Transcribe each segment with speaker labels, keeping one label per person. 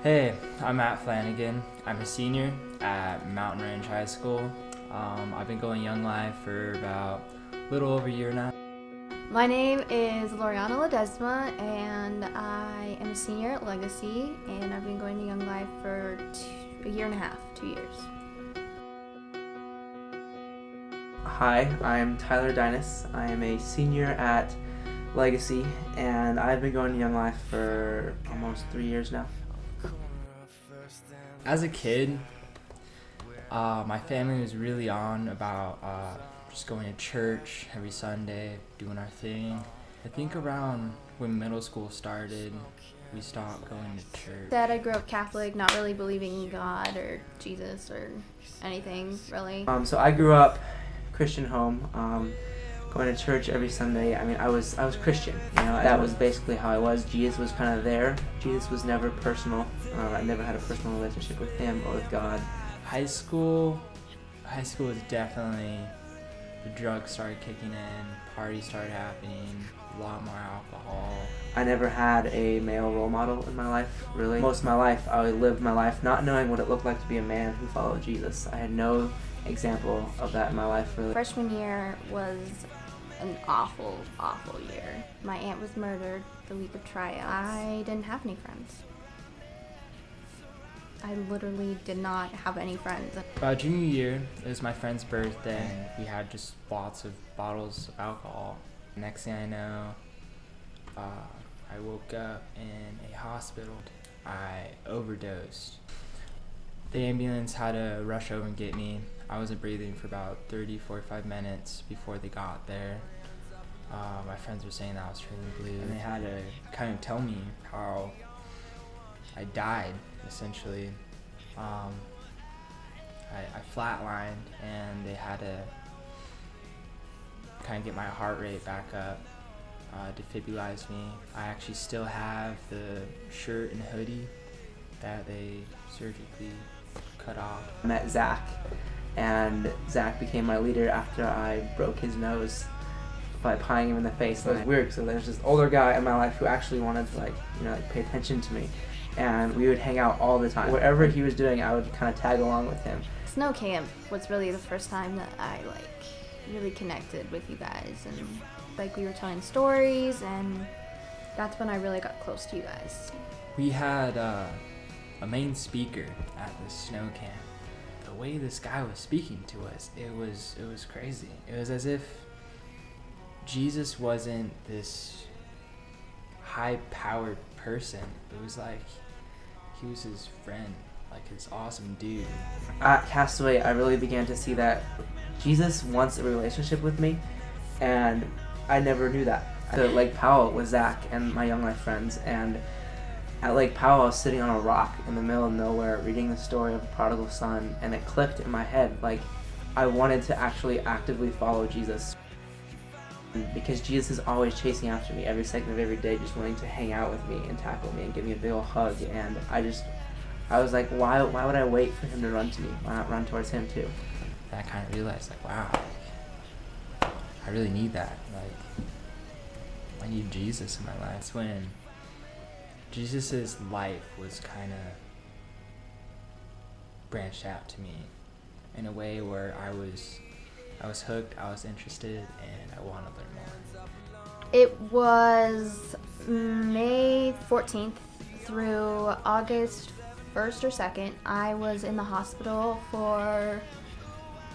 Speaker 1: Hey, I'm Matt Flanagan. I'm a senior at Mountain Range High School. I've been going YoungLife for about a little over a year now.
Speaker 2: My name is Loriana Ledesma, and I am a senior at Legacy, and I've been going to YoungLife for a year and a half, 2 years.
Speaker 3: Hi, I'm Tyler Dinas. I am a senior at Legacy, and I've been going to YoungLife for almost 3 years now.
Speaker 1: As a kid, my family was really on about just going to church every Sunday, doing our thing. I think around when middle school started, we stopped going to church.
Speaker 2: Dad, I grew up Catholic, not really believing in God or Jesus or anything, really.
Speaker 3: So I grew up Christian home, going to church every Sunday. I mean, I was Christian, that was basically how I was. Jesus was kind of there. Jesus was never personal. I never had a personal relationship with him or with God.
Speaker 1: High school was definitely, the drugs started kicking in, parties started happening, a lot more alcohol.
Speaker 3: I never had a male role model in my life, really. Most of my life, I lived my life not knowing what it looked like to be a man who followed Jesus. I had no example of that in my life, really.
Speaker 2: Freshman year was an awful, awful year. My aunt was murdered the week of tryouts. I didn't have any friends. I literally did not have any friends.
Speaker 1: Junior year, it was my friend's birthday, and we had just lots of bottles of alcohol. Next thing I know, I woke up in a hospital. I overdosed. The ambulance had to rush over and get me. I wasn't breathing for about 30-45 minutes before they got there. My friends were saying that I was turning blue, and they had to kind of tell me how I died, essentially. I flatlined, and they had to kind of get my heart rate back up, defibrilize me. I actually still have the shirt and hoodie that they surgically cut off.
Speaker 3: I met Zach, and Zach became my leader after I broke his nose by pieing him in the face. It was weird, so there's this older guy in my life who actually wanted to pay attention to me, and we would hang out all the time. Whatever he was doing, I would kind of tag along with him.
Speaker 2: Snow camp was really the first time that I really connected with you guys, and we were telling stories, and that's when I really got close to you guys.
Speaker 1: We had a main speaker at the snow camp. The way this guy was speaking to us, it was crazy. It was as if Jesus wasn't this high-powered person. It was like he was his friend, like his awesome dude.
Speaker 3: At Castaway, I really began to see that Jesus wants a relationship with me, and I never knew that. At Lake Powell with Zach and my YoungLife friends, and at Lake Powell, I was sitting on a rock in the middle of nowhere reading the story of the prodigal son, and it clicked in my head, I wanted to actually actively follow Jesus. Because Jesus is always chasing after me every second of every day, just wanting to hang out with me and tackle me and give me a big old hug, and I was like, why would I wait for him to run to me? Why not run towards him too?
Speaker 1: And I kind of realized, wow, I really need that. I need Jesus in my life. That's when Jesus's life was kind of branched out to me in a way where I was hooked, I was interested, and I want to learn more.
Speaker 2: It was May 14th through August 1st or 2nd. I was in the hospital for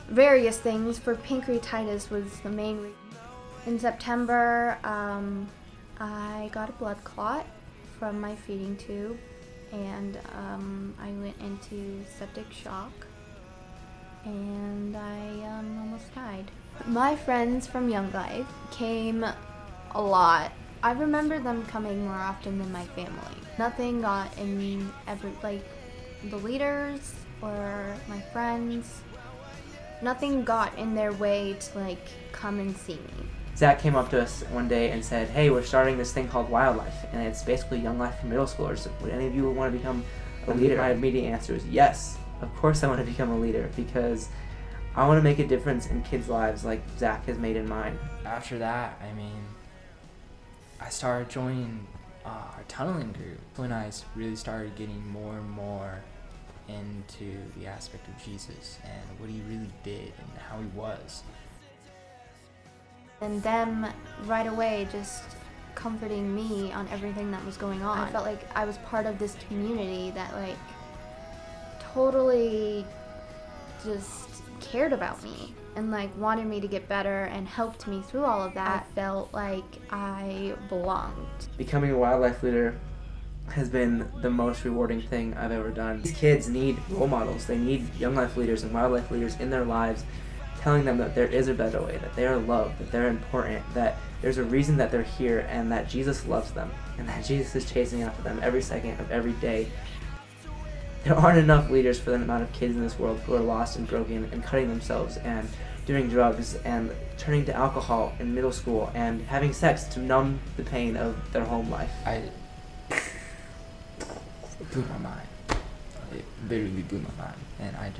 Speaker 2: various things. For pancreatitis was the main reason. In September, I got a blood clot from my feeding tube, and I went into septic shock, and I almost died. My friends from YoungLife came a lot. I remember them coming more often than my family. Nothing got in the leaders or my friends, nothing got in their way to come and see me.
Speaker 3: Zach came up to us one day and said, hey, we're starting this thing called Wildlife, and it's basically YoungLife for middle schoolers. Would any of you want to become a leader? My immediate answer was yes. Of course I want to become a leader, because I want to make a difference in kids' lives like Zach has made in mine.
Speaker 1: After that, I started joining our tunneling group, when I really started getting more and more into the aspect of Jesus and what he really did and how he was.
Speaker 2: And them right away just comforting me on everything that was going on. I felt like I was part of this community that like totally just cared about me and like wanted me to get better and helped me through all of that. I felt like I belonged.
Speaker 3: Becoming a wildlife leader has been the most rewarding thing I've ever done. These kids need role models. They need young life leaders and wildlife leaders in their lives, telling them that there is a better way, that they are loved, that they're important, that there's a reason that they're here, and that Jesus loves them, and that Jesus is chasing after them every second of every day. There aren't enough leaders for the amount of kids in this world who are lost and broken and cutting themselves and doing drugs and turning to alcohol in middle school and having sex to numb the pain of their home life.
Speaker 1: It blew my mind. It literally blew my mind. And I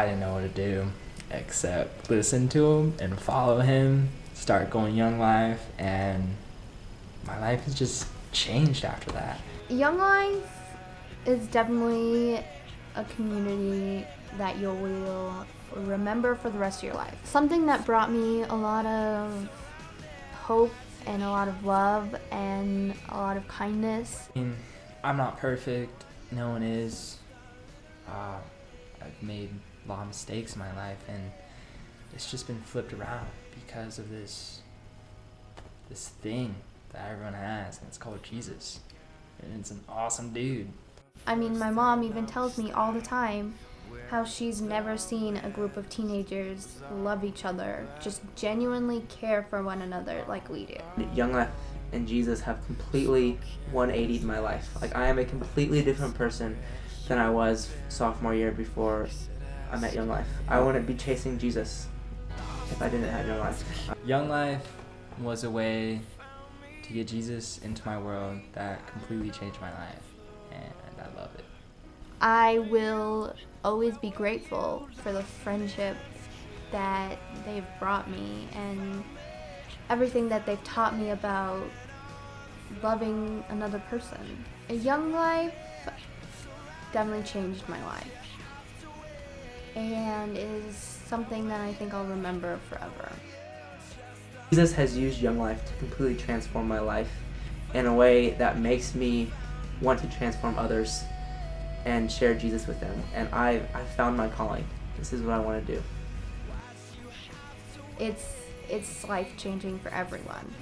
Speaker 1: didn't know what to do except listen to him and follow him, start going Young Life, and my life has just changed after that.
Speaker 2: Young Life is definitely a community that you will remember for the rest of your life. Something that brought me a lot of hope and a lot of love and a lot of kindness.
Speaker 1: I mean, I'm not perfect. No one is. I've made a lot of mistakes in my life, and it's just been flipped around because of this thing that everyone has, and it's called Jesus. And it's an awesome dude.
Speaker 2: I mean, my mom even tells me all the time how she's never seen a group of teenagers love each other, just genuinely care for one another like we do.
Speaker 3: Young Life and Jesus have completely 180'd my life. Like, I am a completely different person than I was sophomore year before I met Young Life. I wouldn't be chasing Jesus if I didn't have Young Life.
Speaker 1: Young Life was a way to get Jesus into my world that completely changed my life, and I love it.
Speaker 2: I will always be grateful for the friendship that they've brought me and everything that they've taught me about loving another person. A Young Life definitely changed my life and is something that I think I'll remember forever.
Speaker 3: Jesus has used Young Life to completely transform my life in a way that makes me want to transform others and share Jesus with them. And I found my calling. This is what I want to do.
Speaker 2: It's life-changing for everyone.